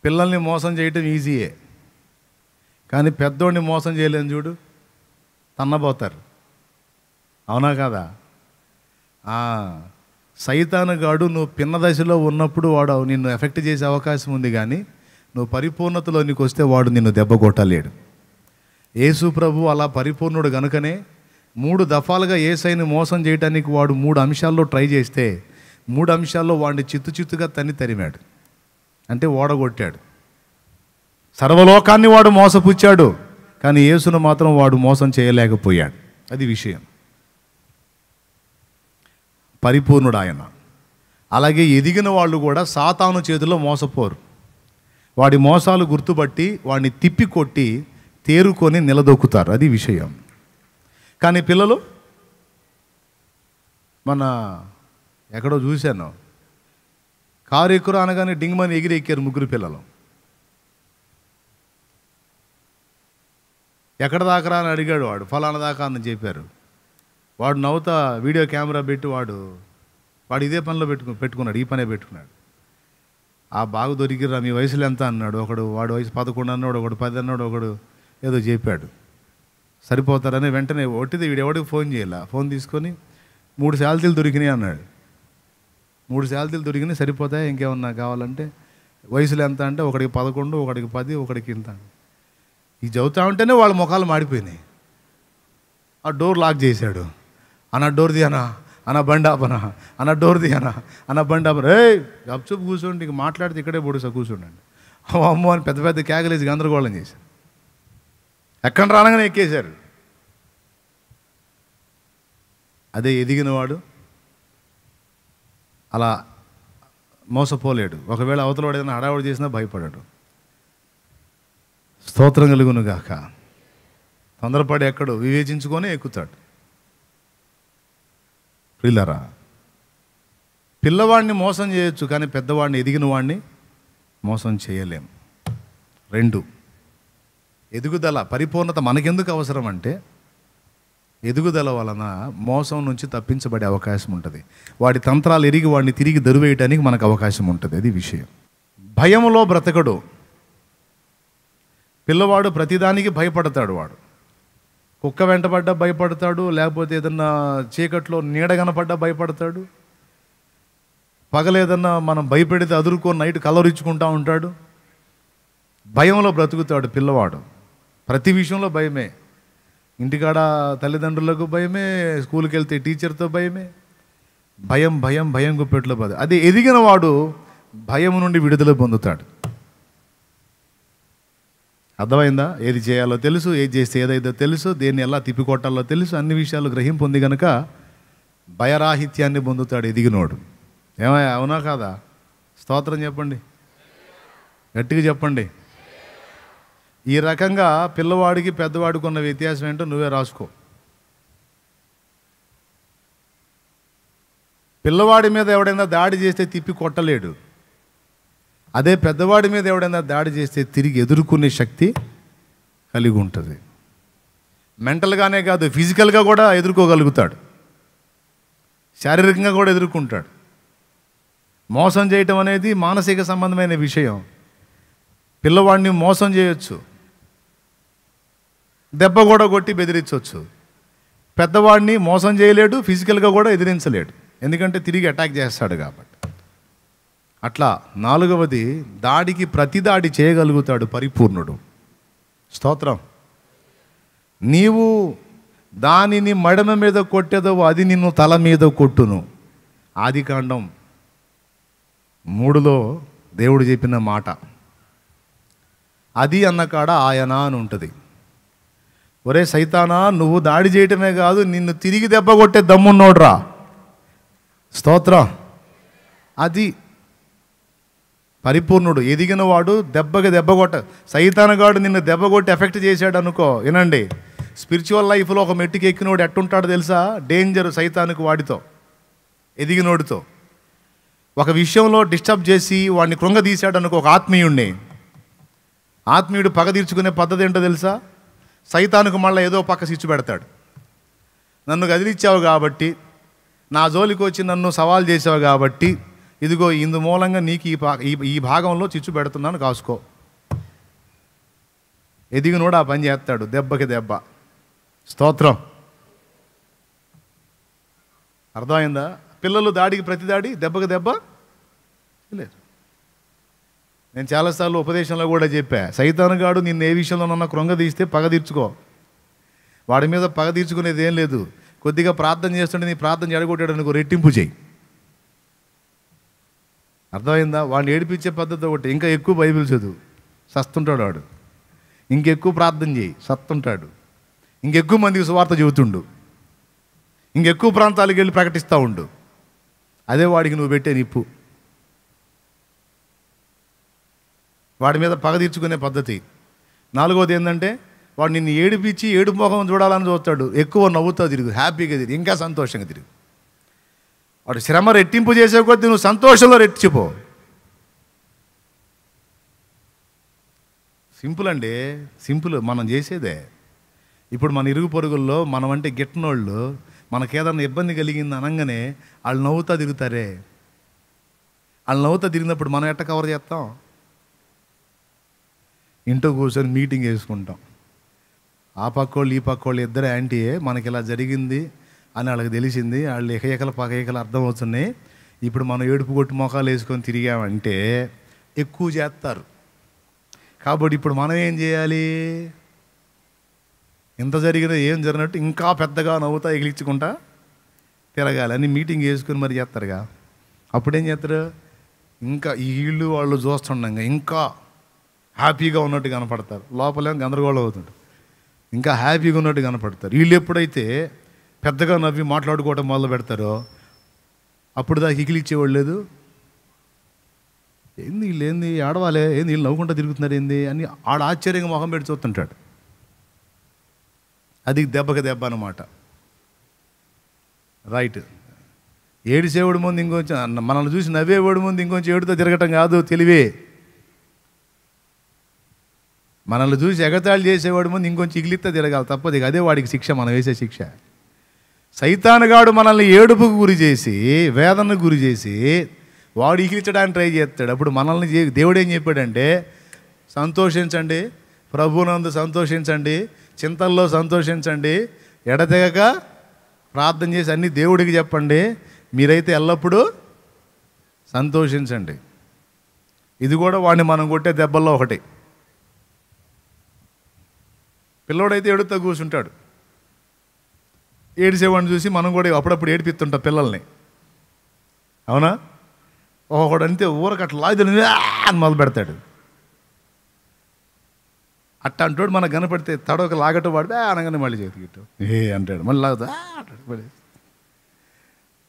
పిల్లల్ని మోసం చేయటం ఈజీయే, కానీ పెద్దోడిని మోసం చేయలేని చూడు, తన్నబోతారు. అవునా కదా? సైతానుగాడు నువ్వు పిన్న దశలో ఉన్నప్పుడు వాడు నిన్ను ఎఫెక్ట్ చేసే అవకాశం ఉంది, కానీ నువ్వు పరిపూర్ణతలోనికి వస్తే వాడు నిన్ను దెబ్బ కొట్టలేడు. యేసు ప్రభు అలా పరిపూర్ణుడు గనుకనే 3 దఫాలుగా యేసయ్యని మోసం చేయడానికి వాడు 3 అంశాల్లో ట్రై చేస్తే 3 అంశాల్లో వాడిని చిత్తుగా తరిమాడు, అంటే ఓడగొట్టాడు. సర్వలోకాన్ని వాడు మోసపుచ్చాడు, కానీ యేసును మాత్రం వాడు మోసం చేయలేకపోయాడు. అది విషయం. పరిపూర్ణుడు ఆయన. అలాగే ఎదిగిన వాళ్ళు కూడా సాతాను చేతిలో మోసపోరు. వాడి మోసాలు గుర్తుపట్టి వాడిని తిప్పి కొట్టి తేరుకొని నిలదొక్కుతారు. అది విషయం. కానీ పిల్లలు, మన ఎక్కడో చూశాను, కారు ఎక్కురు అనగానే డింగ్మని ఎగిరి ఎక్కారు 3 పిల్లలు. ఎక్కడ దాకరా అని అడిగాడు వాడు. ఫలానా దాకా అని చెప్పారు. వాడు నవ్వుతా వీడియో కెమెరా పెట్టి వాడు ఇదే పనిలో పెట్టుకున్నాడు, ఈ పనే పెట్టుకున్నాడు. బాగా దొరికిరా, మీ వయసులో ఎంత అన్నాడు ఒకడు. వాడు వయసు 11 అన్నాడు, ఒకడు 10 అన్నాడు, ఒకడు ఏదో చెప్పాడు. సరిపోతారని వెంటనే ఒట్టిది వీడు ఎవడికి ఫోన్ చేయాల, ఫోన్ తీసుకొని 3 శాలరీలు దొరికినాయి అన్నాడు. 3 శాలరీలు దొరికినాయి, సరిపోతాయి, ఇంకేమన్నా కావాలంటే. వయసులో ఎంత అంటే ఒకడికి 11, ఒకడికి 10, ఒకడికి ఇంత. ఈ చదువుతా ఉంటేనే వాళ్ళ ముఖాలు మాడిపోయినాయి. ఆ డోర్ లాక్ చేశాడు. అన్న డోర్ తీయనా, అన్న బండి ఆపనా, అన్న డోర్ తీయనా, అన్న బండి ఆపనా. గప్చుప్ కూర్చోండి, ఇంక మాట్లాడితే ఇక్కడే పొడుసా కూర్చోండి. అమ్మో అని పెద్ద పెద్ద కేకలేసి గందరగోళం చేశారు. ఎక్కడ రానగానే ఎక్కేశారు. అదే ఎదిగినవాడు అలా మోసపోలేడు. ఒకవేళ అవతల వాడు ఏదైనా హడావుడి చేసినా భయపడాడు. స్తోత్రం కలుగును గాక. తొందరపడి ఎక్కడో వివేచించుకొని ఎక్కుతాడు. పిల్లరా, పిల్లవాడిని మోసం చేయొచ్చు, కానీ పెద్దవాడిని, ఎదిగిన వాడిని మోసం చేయలేం. 2, ఎదుగుదల, పరిపూర్ణత మనకెందుకు అవసరం అంటే ఎదుగుదల వలన మోసం నుంచి తప్పించబడే అవకాశం ఉంటుంది. వాడి తంత్రాలు ఎరిగి వాడిని తిరిగి దరువేయటానికి మనకు అవకాశం ఉంటుంది. అది విషయం. భయములో బ్రతకడు పిల్లవాడు. ప్రతిదానికి భయపడతాడు. వాడు కుక్క వెంటబడ్డా భయపడతాడు, లేకపోతే ఏదన్నా చీకట్లో నీడ కనపడ్డా భయపడతాడు, పగలేదన్నా మనం భయపెడితే అదురుకొని నైట్ కలవరించుకుంటూ ఉంటాడు. భయంలో బ్రతుకుతాడు పిల్లవాడు. ప్రతి విషయంలో భయమే. ఇంటికాడ తల్లిదండ్రులకు భయమే, స్కూల్కి వెళ్తే టీచర్తో భయమే. భయం భయం భయం గుప్పెట్లో బాధ. అదే ఎదిగిన వాడు భయం నుండి విడుదల పొందుతాడు. అర్థమైందా? ఏది చేయాలో తెలుసు, ఏది చేస్తే ఏదైతే తెలుసు, దేన్ని ఎలా తిప్పికొట్టాలో తెలుసు, అన్ని విషయాలు గ్రహింపు ఉంది కనుక భయరాహిత్యాన్ని పొందుతాడు ఎదిగినోడు. ఏమయ్యా, అవునా కాదా? స్తోత్రం చెప్పండి, గట్టిగా చెప్పండి. ఈ రకంగా పిల్లవాడికి పెద్దవాడికి ఉన్న వ్యత్యాసం ఏంటో నువ్వే రాసుకో. పిల్లవాడి మీద ఎవడైనా దాడి చేస్తే తిప్పి కొట్టలేడు. అదే పెద్దవాడి మీద ఎవడైనా దాడి చేస్తే తిరిగి ఎదుర్కొనే శక్తి కలిగి ఉంటుంది. మెంటల్గానే కాదు, ఫిజికల్గా కూడా ఎదుర్కోగలుగుతాడు, శారీరకంగా కూడా ఎదుర్కొంటాడు. మోసం చేయటం అనేది మానసిక సంబంధమైన విషయం. పిల్లవాడిని మోసం చేయొచ్చు, దెబ్బ కూడా కొట్టి బెదిరించవచ్చు. పెద్దవాడిని మోసం చేయలేడు, ఫిజికల్గా కూడా ఎదిరించలేడు, ఎందుకంటే తిరిగి అటాక్ చేస్తాడు కాబట్టి. అట్లా 4వది, దాడికి ప్రతి దాడి చేయగలుగుతాడు పరిపూర్ణుడు. స్తోత్రం. నీవు దానిని మడమ మీద కొట్టేదవు, అది నిన్ను తల మీద కొట్టును. ఆదికాండం 3లో దేవుడు చెప్పిన మాట. అది అన్న కాడ ఆయన అని ఉంటుంది. ఒరే సైతానా, నువ్వు దాడి చేయటమే కాదు, నిన్ను తిరిగి దెబ్బ కొట్టే దమ్మున్నోడ్రా. స్తోత్రం. అది పరిపూర్ణుడు. ఎదిగిన వాడు దెబ్బకి దెబ్బ కొట్ట. సైతానుగాడు నిన్ను దెబ్బ కొట్టి ఎఫెక్ట్ చేశాడు అనుకో, వినండి, స్పిరిచువల్ లైఫ్లో ఒక మెట్టుకి ఎక్కినోడు ఎట్టుంటాడో తెలుసా? డేంజర్ సైతానుకు వాడితో, ఎదిగినోడితో. ఒక విషయంలో డిస్టర్బ్ చేసి వాడిని కృంగదీశాడు అనుకో, ఒక ఆత్మీయుడు పగ తీర్చుకునే పద్ధతి ఏంటో తెలుసా? సైతానుకు మళ్ళీ ఏదో పక్క సిచ్చు పెడతాడు. నన్ను కదిలిచ్చావు కాబట్టి, నా జోలికి వచ్చి నన్ను సవాల్ చేసావు కాబట్టి ఇదిగో ఇందు మూలంగా నీకు ఈ భాగంలో చిచ్చు పెడుతున్నాను, కాసుకో. ఎదిగినోడు ఆ పని చేస్తాడు, దెబ్బకి దెబ్బ. స్తోత్రం. అర్థమైందా? పిల్లలు దాడికి ప్రతి దాడి, దెబ్బకి దెబ్బ లేదు. నేను చాలాసార్లు ఉపదేశంలో కూడా చెప్పా, సైతానుగాడు నిన్ను ఏ విషయంలోనన్నా కృంగదీస్తే పగ తీర్చుకో. వాడి మీద పగ తీర్చుకునేది ఏం లేదు. కొద్దిగా ప్రార్థన చేస్తుంటే నీ ప్రార్థన చెడగొట్టాడు అనుకో, రెట్టింపు చేయి. అర్థమైందా? వాడిని ఏడిపించే పద్ధతి ఒకటి. ఇంకా ఎక్కువ బైబిల్ చదువు, సస్తుంటాడు వాడు. ఇంకెక్కువ ప్రార్థన చేయి, సత్తుంటాడు. ఇంకెక్కువ మందికి సువార్త చెబుతుండు, ఇంకెక్కువ ప్రాంతాలకు వెళ్ళి ప్రకటిస్తూ ఉండు. అదే వాడికి నువ్వు పెట్టే నిప్పు. వాడి మీద పగ తీర్చుకునే పద్ధతి. నాలుగోది ఏంటంటే, వాడు నిన్ను ఏడిపించి ఏడుపు ముఖం చూడాలని చూస్తాడు. ఎక్కువ నవ్వుతా తిరుగు, హ్యాపీగా తిరిగి, ఇంకా సంతోషంగా తిరుగు. వాడు శ్రమ రెట్టింపు చేసే కొద్దీ నువ్వు సంతోషంలో రెట్టించిపో. సింపుల్ అండి, సింపుల్. మనం చేసేదే. ఇప్పుడు మన ఇరుగు పొరుగుల్లో మనం అంటే గిట్టనోళ్ళు మనకేదన్నా ఇబ్బంది కలిగింది అనగానే వాళ్ళు నవ్వుతా తిరుగుతారే. వాళ్ళు నవ్వుతా తిరిగినప్పుడు మనం ఎట్ట కవర్ చేస్తాం? ఇంట్లో కూర్చొని మీటింగ్ వేసుకుంటాం. ఆ పక్కోళ్ళు ఈ పక్కోళ్ళు ఇద్దరు యాంటీయే, మనకి ఇలా జరిగింది అని వాళ్ళకి తెలిసింది. వాళ్ళు ఎకఎకల పకఎకలు అర్థమవుతున్నాయి. ఇప్పుడు మనం ఏడుపు కొట్టి మొఖాలు వేసుకొని తిరిగామంటే ఎక్కువ చేస్తారు. కాబట్టి ఇప్పుడు మనం ఏం చేయాలి? ఎంత జరిగినా ఏం జరిగినట్టు ఇంకా పెద్దగా నవ్వుతా ఎగిలించుకుంటా తిరగాలి అని మీటింగ్ వేసుకొని మరి చేస్తారుగా. అప్పుడేం చేస్తారు? ఇంకా ఈ వీళ్ళు వాళ్ళు చూస్తుండగా ఇంకా హ్యాపీగా ఉన్నట్టు కనపడతారు. లోపలేమో గందరగోళం అవుతుంది. ఇంకా హ్యాపీగా ఉన్నట్టు కనపడతారు. వీళ్ళు ఎప్పుడైతే పెద్దగా నవ్వి మాట్లాడుకోవడం మొదలు పెడతారో అప్పుడు దాకా ఎగిలిచ్చేవాళ్ళు లేదు. ఏంది వీళ్ళు, ఏంది ఆడవాలే, ఏంది వీళ్ళు నవ్వుకుంటూ తిరుగుతున్నారు ఏంది అని ఆడ ఆశ్చర్యంగా మొహం పెట్టి చూస్తుంటాడు. అది దెబ్బకి దెబ్బ అన్నమాట. రైట్. ఏడిసేవాడి ముందు ఇంకొంచెం, మనల్ని చూసి నవ్వేవాడి ముందు ఇంకొంచెం ఏడుతో తిరగటం కాదు తెలివే. మనల్ని చూసి ఎగతాళి చేసేవాడి ముందు ఇంకొంచెం ఇగిలిత్తా తిరగాలి, తప్పదు. అదే వాడికి శిక్ష, మనం వేసే శిక్ష. సైతానుగాడు మనల్ని ఏడుపుకు గురి చేసి, వేదనకు గురి చేసి వాడు ఇగిలించడానికి ట్రై చేస్తాడు. అప్పుడు మనల్ని దేవుడు ఏం చెప్పాడంటే, సంతోషించండి, ప్రభువునందు సంతోషించండి, చింతల్లో సంతోషించండి, ఎడతెగక ప్రార్థన చేసి అన్నీ దేవుడికి చెప్పండి, మీరైతే ఎల్లప్పుడూ సంతోషించండి. ఇది కూడా వాడిని మనం కొట్టే దెబ్బల్లో ఒకటి. పిల్లోడైతే ఏడుతో కూర్చుంటాడు. ఏడిసేవాడిని చూసి మనం కూడా అప్పుడప్పుడు ఏడిపిస్తుంటాం పిల్లల్ని, అవునా? ఒకడు అంతే ఊరకు అట్లా లాగి అని మొదలు పెడతాడు. అట్ట అంటాడు. మనకు కనపడితే తడవక లాగట్టు వాడు అనగానే మళ్ళీ చేతికిట్టు ఏ అంటాడు, మళ్ళీ లాగుతా అంటాడు.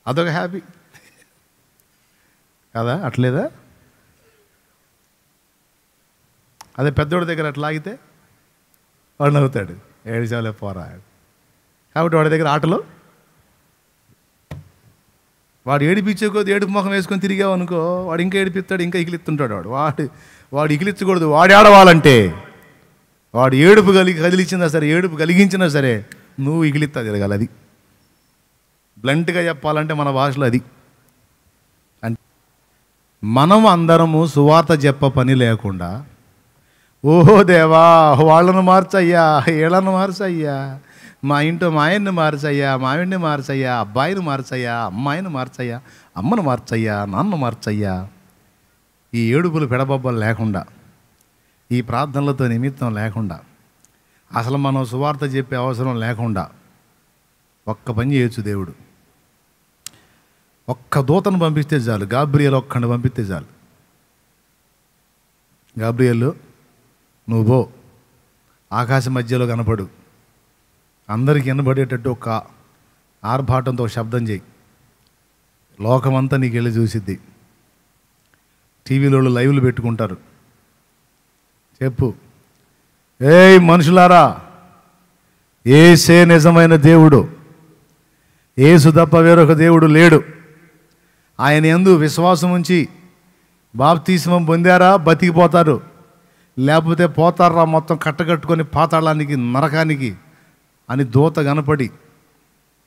అదొక హ్యాపీ కదా? అట్లేదా? అదే పెద్దోడి దగ్గర అట్లా లాగితే వాడు నవ్వుతాడు, ఏడిచాలే పోరా. కాబట్టి వాడి దగ్గర ఆటలు, వాడు ఏడిపించే కొద్ది ఏడుపు ముఖం వేసుకొని తిరిగావు అనుకో, వాడు ఇంకా ఏడిపిస్తాడు, ఇంకా ఇగిలిస్తుంటాడు. వాడు ఇగిలిచ్చకూడదు. వాడు ఆడవాలంటే వాడు ఏడుపు కదిలించినా సరే, ఏడుపు కలిగించినా సరే నువ్వు ఇగిలిత్తా తిరగాలి. అది బ్లంట్గా చెప్పాలంటే మన భాషలో అది. అంటే మనం అందరము సువార్త చెప్ప పని లేకుండా, ఓహో దేవా వాళ్ళను మార్చయ్యా, వీళ్ళను మార్చయ్యా, మా ఇంట్లో మా ఆయన్ని మార్చయ్యా, మావిడిని మార్చయ్యా, అబ్బాయిని మార్చయ్యా, అమ్మాయిని మార్చయ్యా, అమ్మను మార్చయ్యా, నాన్న మార్చయ్యా, ఈ ఏడుపులు పెడబొబ్బలు లేకుండా, ఈ ప్రార్థనలతో నిమిత్తం లేకుండా, అసలు మనం సువార్త చెప్పే అవసరం లేకుండా ఒక్క పని చేయొచ్చు దేవుడు. ఒక్క దూతను పంపిస్తే చాలు. గాబ్రియల్ ఒక్కడిని పంపిస్తే చాలు. గాబ్రియల్ నువ్వు పో, ఆకాశ మధ్యలో కనపడు, అందరికి వినబడేటట్టు ఒక ఆర్భాటంతో శబ్దం చేయి, లోకమంతా నీకు వెళ్ళి చూసిద్ది. టీవీలో లైవ్లు పెట్టుకుంటారు. చెప్పు, ఏయ్ మనుషులారా, ఏసే నిజమైన దేవుడు, ఏసు తప్ప వేరొక దేవుడు లేడు. ఆయన యందు విశ్వాసం ఉంచి బాప్తిస్మం పొందారా బతికిపోతారు, లేకపోతే పోతారా మొత్తం కట్టకట్టుకొని పాతాళానికి, నరకానికి అని దూత కనపడి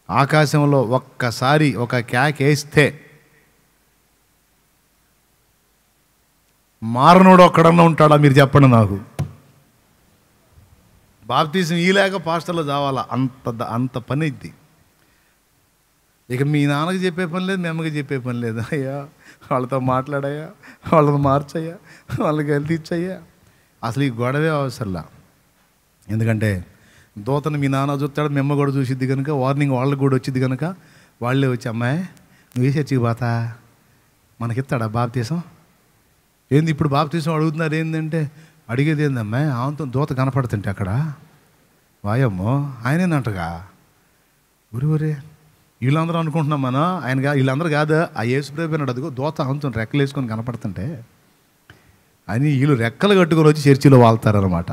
ఆకాశంలో ఒక్కసారి ఒక కేకేస్తే మారనోడు ఒక్కడన్నా ఉంటాడా మీరు చెప్పండి నాకు. బాప్తీసం ఈలేక పాస్టర్లో చావాలా, అంత పని ఇది. ఇక మీ నాన్నకి చెప్పే పని లేదు, మీ అమ్మకి చెప్పే పని లేదు. అయ్యా వాళ్ళతో మాట్లాడయ్యా, వాళ్ళతో మార్చయ్యా, వాళ్ళకి హెల్త్ ఇచ్చయ్యా. అసలు ఈ గొడవే అవసరంలా. ఎందుకంటే దూతను మీ నాన్న చూస్తాడు, మీ అమ్మ కూడా చూసిద్ది కనుక, వార్నింగ్ వాళ్ళకి కూడా వచ్చింది కనుక వాళ్ళే వచ్చి, అమ్మాయి నువ్వు చర్చికి పోతా, మనకిస్తాడా బాప్తీసం? ఏంది ఇప్పుడు బాప్తీసం అడుగుతున్నారు? ఏంటంటే అడిగేది ఏందమ్మాయి, ఆమెతో దూత కనపడుతుంటే అక్కడ, వాయమ్మో ఆయనేనంటగా. ఊరే వీళ్ళందరూ అనుకుంటున్నాం మనం, ఆయన వీళ్ళందరూ కాదు, ఆ యేసుప్రభు అన్నాడు, అదిగో దూత ఆమెతో రెక్కలు వేసుకొని కనపడుతుంటే అని వీళ్ళు రెక్కలు కట్టుకొని వచ్చి చర్చిలో వాళ్తారనమాట.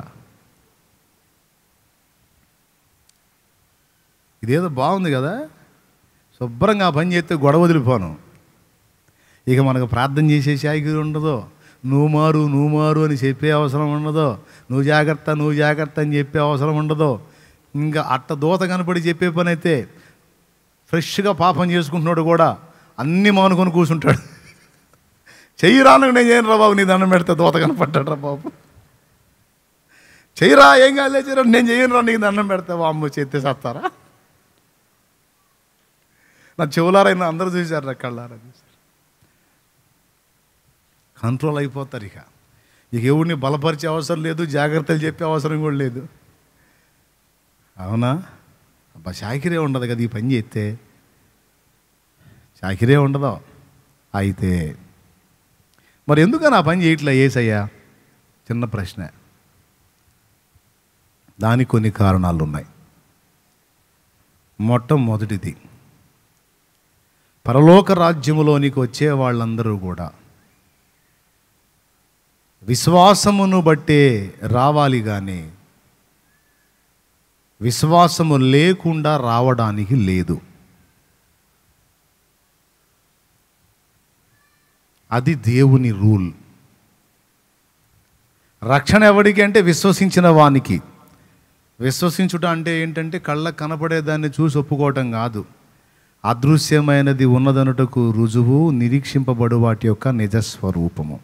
ఇదేదో బాగుంది కదా, శుభ్రంగా ఆ పని చేస్తే గొడవ వదిలిపోను. ఇక మనకు ప్రార్థన చేసే శాఖ ఉండదు, నువ్వు మారు అని చెప్పే అవసరం ఉండదు, నువ్వు జాగ్రత్త అని చెప్పే అవసరం ఉండదు. ఇంకా అట్ట దూత కనపడి చెప్పే పని అయితే ఫ్రెష్గా పాపం చేసుకుంటున్నాడు కూడా అన్నీ మానుకొని కూర్చుంటాడు. చెయ్యిరాను నేను చేయను రా బాబు, నీ దండం పెడితే దూత కనపడ్డాడు రా బాబు, చెయ్యిరా ఏం కాలే చెయ్యరా, నేను చేయను రా నీకు దండం పెడతా, అమ్మ చేస్తే చేస్తారా? నా చెవులారైనా అందరూ చూశారు, కళ్ళారా చూశారు. కంట్రోల్ అయిపోతారు. ఇక ఎవరిని బలపరిచే అవసరం లేదు, జాగ్రత్తలు చెప్పే అవసరం కూడా లేదు. అవునా? అబ్బా షాకిరే ఉండదు కదా ఈ పని చేస్తే, షాకిరే ఉండదు. అయితే మరి ఎందుకని ఆ పని చేయట్లే యేసయ్యా? చిన్న ప్రశ్న. దానికి కొన్ని కారణాలు ఉన్నాయి. మొట్టమొదటిది, పరలోక రాజ్యములోనికి వచ్చే వాళ్ళందరూ కూడా విశ్వాసమును బట్టే రావాలి, కానీ విశ్వాసము లేకుండా రావడానికి లేదు. అది దేవుని రూల్. రక్షణ ఎవరికి అంటే విశ్వసించిన వానికి. విశ్వసించుట అంటే ఏంటంటే కళ్ళకు కనపడేదాన్ని చూసి ఒప్పుకోవటం కాదు, అదృశ్యమైనది ఉన్నదనుటకు రుజువు, నిరీక్షింపబడు వాటి యొక్క నిజస్వరూపము.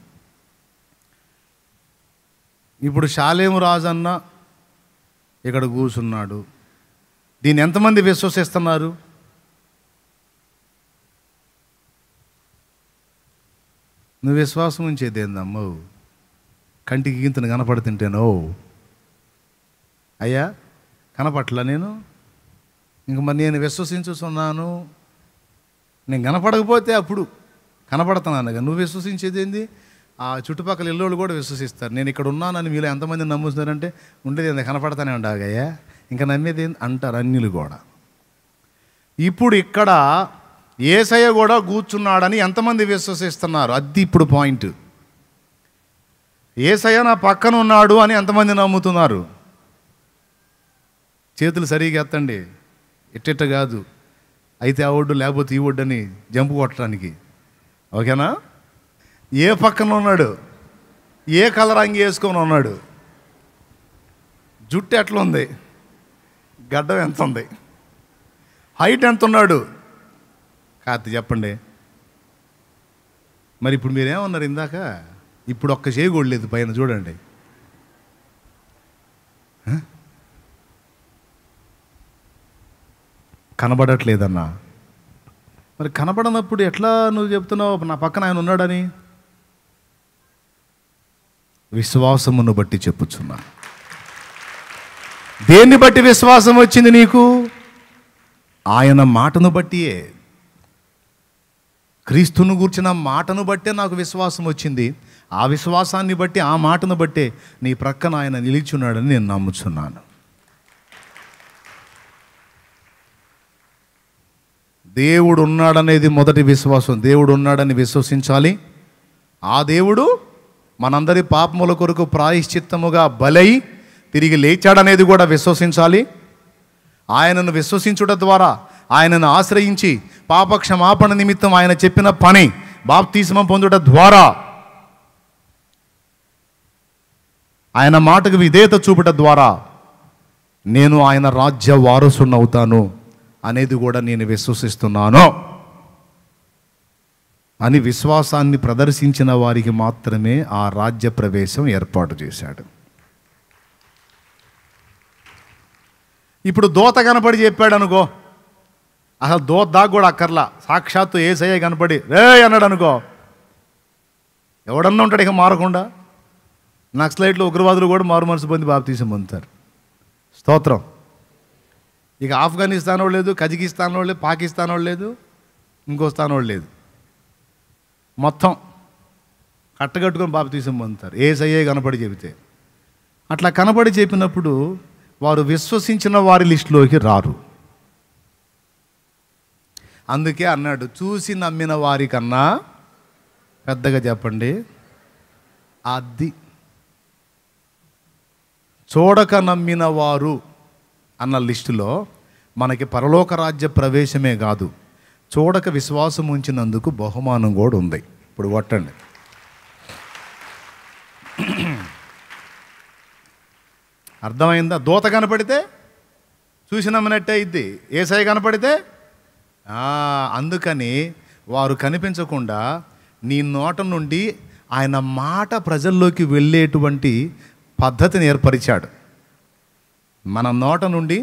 ఇప్పుడు షాలేము రాజన్న ఇక్కడ కూర్చున్నాడు, దీన్ని ఎంతమంది విశ్వసిస్తున్నారు? నువ్వు విశ్వాసం ఉంచేది ఏందమ్మో? కంటికి గింతను కనపడుతుంటేనో అయ్యా కనపట్లా నేను, ఇంక మరి నేను విశ్వసించుతున్నాను, నేను కనపడకపోతే అప్పుడు కనపడుతున్నాను. నువ్వు విశ్వసించేది ఏంది? ఆ చుట్టుపక్కల ఇల్లోళ్ళు కూడా విశ్వసిస్తారు. నేను ఇక్కడ ఉన్నానని మీలో ఎంతమంది నమ్ముతున్నారంటే, ఉండేది ఏంది కనపడతానే ఉండగయ్యా, ఇంకా నమ్మేది ఏంది అంటారు అన్యులు కూడా. ఇప్పుడు ఇక్కడ యేసయ్య కూడా కూర్చున్నాడని ఎంతమంది విశ్వసిస్తున్నారు? అది ఇప్పుడు పాయింట్. యేసయ్య నా పక్కన ఉన్నాడు అని ఎంతమంది నమ్ముతున్నారు? చేతులు సరిగా ఎత్తండి. ఇట్టిట్ట కాదు, అయితే ఆ ఒడ్డు లేకపోతే ఈ ఒడ్డు అని జంపు కొట్టడానికి. ఓకేనా? ఏ పక్కన ఉన్నాడు? ఏ కలర్ అంగి వేసుకొని ఉన్నాడు? జుట్టు ఎట్లుంది? గడ్డం ఎంత ఉంది? హైట్ ఎంత ఉన్నాడు? కాదు చెప్పండి. మరి ఇప్పుడు మీరేమన్నారు ఇందాక? ఇప్పుడు ఒక్క చేయకూడలేదు పైన చూడండి. కనబడట్లేదన్నా. మరి కనబడనప్పుడు ఎట్లా నువ్వు చెప్తున్నావు నా పక్కన ఆయన ఉన్నాడని? విశ్వాసమును బట్టి చెప్పుచున్నా. దేన్ని బట్టి విశ్వాసం వచ్చింది నీకు? ఆయన మాటను బట్టియే. క్రీస్తును గూర్చిన మాటను బట్టే నాకు విశ్వాసం వచ్చింది. ఆ విశ్వాసాన్ని బట్టి, ఆ మాటను బట్టే నీ ప్రక్కన ఆయన నిలిచున్నాడని నేను నమ్ముచున్నాను. దేవుడు ఉన్నాడనేది మొదటి విశ్వాసం. దేవుడు ఉన్నాడని విశ్వసించాలి. ఆ దేవుడు మనందరి పాపముల కొరకు ప్రాయశ్చిత్తముగా బలై తిరిగి లేచాడనేది కూడా విశ్వసించాలి. ఆయనను విశ్వసించుట ద్వారా, ఆయనను ఆశ్రయించి పాప క్షమాపణ నిమిత్తం ఆయన చెప్పిన పని బాప్తిస్మం పొందుట ద్వారా, ఆయన మాటకు విధేయత చూపుట ద్వారా నేను ఆయన రాజ్య వారసునవుతాను అనేది కూడా నేను విశ్వసిస్తున్నాను. అని విశ్వాసాన్ని ప్రదర్శించిన వారికి మాత్రమే ఆ రాజ్య ప్రవేశం ఏర్పాటు చేశాడు. ఇప్పుడు దూత కనపడి చెప్పాడు అనుకో, అసలు దూత దాకా కూడా అక్కర్లా, సాక్షాత్తు యేసయ్య కనపడి రే అన్నాడు అనుకో, ఎవడన్నా ఉంటాడు ఇక మారకుండా. నక్సలైట్లు ఉగ్రవాదులు కూడా మారు మనసు పొంది బాప్తీసం పొందుతారు. స్తోత్రం. ఇక ఆఫ్ఘనిస్తాన్ వాళ్ళు లేదు, కజకిస్తాన్ వాళ్ళు లేదు, పాకిస్తాన్ వాళ్ళు లేదు, ఇంకో స్థానం వాళ్ళు లేదు, మొత్తం కట్టగట్టుకొని బాప్తీసం పొందుతారు యేసయ్యే కనపడి చెబితే. అట్లా కనపడి చెప్పినప్పుడు వారు విశ్వసించిన వారి లిస్టులోకి రారు. అందుకే అన్నాడు, చూసి నమ్మిన వారికన్నా పెద్దగా చెప్పండి అది. చూడక నమ్మిన వారు అన్న లిస్టులో మనకి పరలోక రాజ్య ప్రవేశమే కాదు, చూడక విశ్వాసం ఉంచినందుకు బహుమానం కూడా ఉంది. ఇప్పుడు కొట్టండి. అర్థమైందా? దూత కనపడితే చూసి నమ్మినట్టే ఇద్ది, యేసయ్య కనపడితే. అందుకని వారు కనిపించకుండా నీ నోట నుండి ఆయన మాట ప్రజల్లోకి వెళ్ళేటువంటి పద్ధతిని ఏర్పరిచాడు. మన నోట నుండి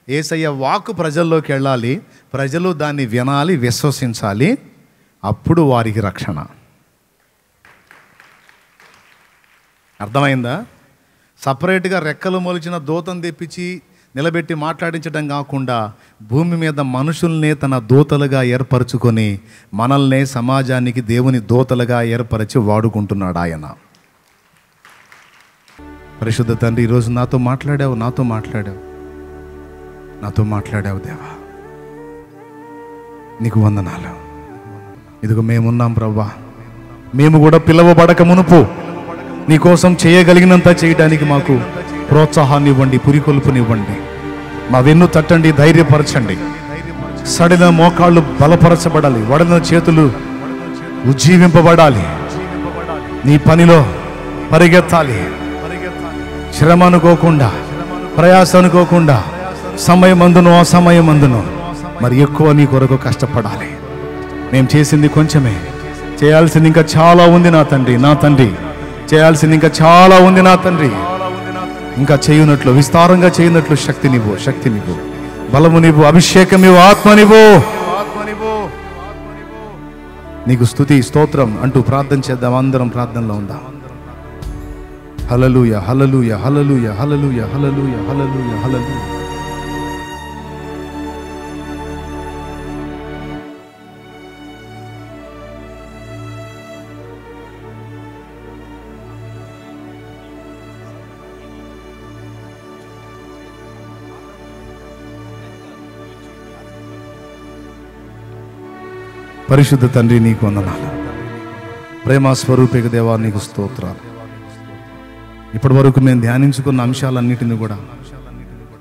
యేసయ్య వాక్కు ప్రజల్లోకి వెళ్ళాలి, ప్రజలు దాన్ని వినాలి, విశ్వసించాలి, అప్పుడు వారికి రక్షణ. అర్థమైందా? సపరేట్గా రెక్కలు మొలిచిన దూతను తెప్పించి నిలబెట్టి మాట్లాడించడం కాకుండా భూమి మీద మనుషుల్నే తన దూతలుగా ఏర్పరచుకొని మనల్నే సమాజానికి దేవుని దూతలుగా ఏర్పరిచి వాడుకుంటున్నాడు ఆయన. పరిశుద్ధ తండ్రి, ఈరోజు నాతో మాట్లాడావు దేవా, నీకు వందనాలు. ఇదిగో మేమున్నాం ప్రభువా, మేము కూడా పిలవబడక మునుపు నీకోసం చేయగలిగినంత చేయడానికి మాకు ప్రోత్సాహాన్ని ఇవ్వండి, పురికొల్పునివ్వండి. మా వెన్ను తట్టండి, ధైర్యపరచండి. సడిన మోకాళ్ళు బలపరచబడాలి, వడలిన చేతులు ఉజ్జీవింపబడాలి, నీ పనిలో పరిగెత్తాలి, శ్రమ అనుకోకుండా, ప్రయాస అనుకోకుండా, సమయమందును అసమయమందును మరి ఎక్కువ నీ కొరకు కష్టపడాలి. మేము చేసింది కొంచెమే, చేయాల్సింది ఇంకా చాలా ఉంది నా తండ్రి, చేయాల్సింది ఇంకా చాలా ఉంది నా తండ్రి. ఇంకా చేయునట్లు, విస్తారంగా చేయునట్లు శక్తినివ్వు, బలమునివ్వు, అభిషేకమివ్వు, ఆత్మనివ్వు. నీకు స్తుతి స్తోత్రం అంటూ ప్రార్థన చేద్దాం. అందరం ప్రార్థనలో ఉందాం. హల్లెలూయా, హల్లెలూయా, హల్లెలూయా, హల్లెలూయా, హల్లెలూయా, హల్లెలూయా, హల్లెలూయా. పరిశుద్ధ తండ్రి, నీకు వందనాలు. ప్రేమ స్వరూపిక దేవా, నీకు స్తోత్రాలు. ఇప్పటి వరకు మేము ధ్యానించుకున్న అంశాలన్నిటిని కూడా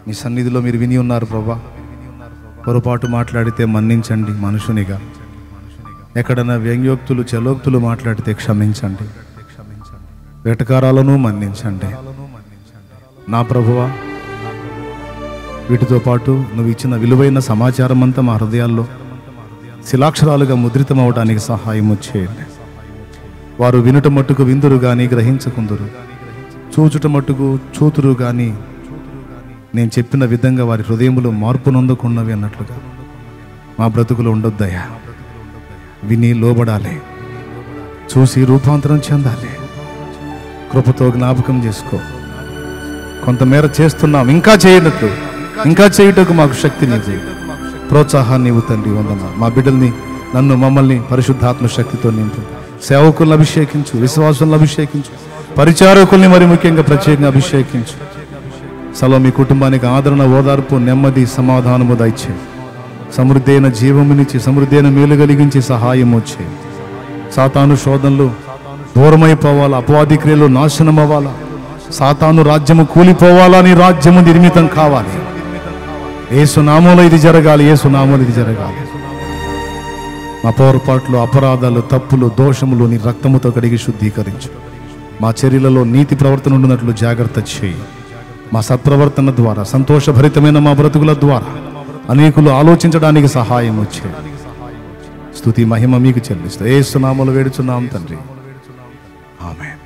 మీ సన్నిధిలో మీరు విని ఉన్నారు ప్రభా. పొరపాటు మాట్లాడితే మన్నించండి మనుషునిగా, ఎక్కడైనా వ్యంగ్యోక్తులు చలోక్తులు మాట్లాడితే క్షమించండి, వెటకారాలను మన్నించండి నా ప్రభువా. వీటితో పాటు నువ్వు ఇచ్చిన విలువైన సమాచారం అంతా మా హృదయాల్లో శిలాక్షరాలుగా ముద్రితమవడానికి సహాయం చేయండి. వారు వినుట మట్టుకు విందురు కానీ గ్రహించకుందురు, చూచుట మట్టుకు చూతురు కానీ నేను చెప్పిన విధంగా వారి హృదయములు మార్పు నొందకున్నవి అన్నట్లుగా మా బ్రతుకులు ఉండొద్దయ్యా. విని లోబడాలి, చూసి రూపాంతరం చెందాలి. కృపతో జ్ఞాపకం చేసుకో. కొంతమేర చేస్తున్నాం, ఇంకా చేయనట్లు, ఇంకా చేయుటకు మాకు శక్తినివ్వు, ప్రోత్సాహాన్ని ఇవ్వు తండ్రి. వందనాలు. మా బిడ్డల్ని, నన్ను, మమ్మల్ని పరిశుద్ధాత్మ శక్తితో నింపు. సేవకులను అభిషేకించు, విశ్వాసులను అభిషేకించు, పరిచారకుల్ని మరి ముఖ్యంగా ప్రత్యేకంగా అభిషేకించు. మీ కుటుంబానికి ఆదరణ, ఓదార్పు, నెమ్మది, సమాధానము దయచే. సమృద్ధి అయిన జీవమునిచ్చి, సమృద్ధి అయిన మేలు కలిగించి సహాయం వచ్చే. సాతాను శోధనలు దూరమైపోవాలా, అపవాది క్రియలు నాశనం అవ్వాలా, సాతాను రాజ్యము కూలిపోవాలా, నీ రాజ్యము నిర్మితం కావాలి. యేసునామములో ఇది జరగాలి, యేసునామములో ఇది జరగాలి. మా పొరపాట్లు, అపరాధాలు, తప్పులు, దోషములు నీ రక్తముతో కడిగి శుద్ధీకరించు. మా చర్యలలో నీతి ప్రవర్తన ఉండినట్లు జాగ్రత్త చేయి. మా సత్ప్రవర్తన ద్వారా, సంతోషభరితమైన మా బ్రతుకుల ద్వారా అనేకులు ఆలోచించడానికి సహాయం వచ్చే. స్తుతి మహిమ మీకు చెల్లిస్తా యేసు నామములో వేడుచున్నాం తండ్రి, ఆమేన్.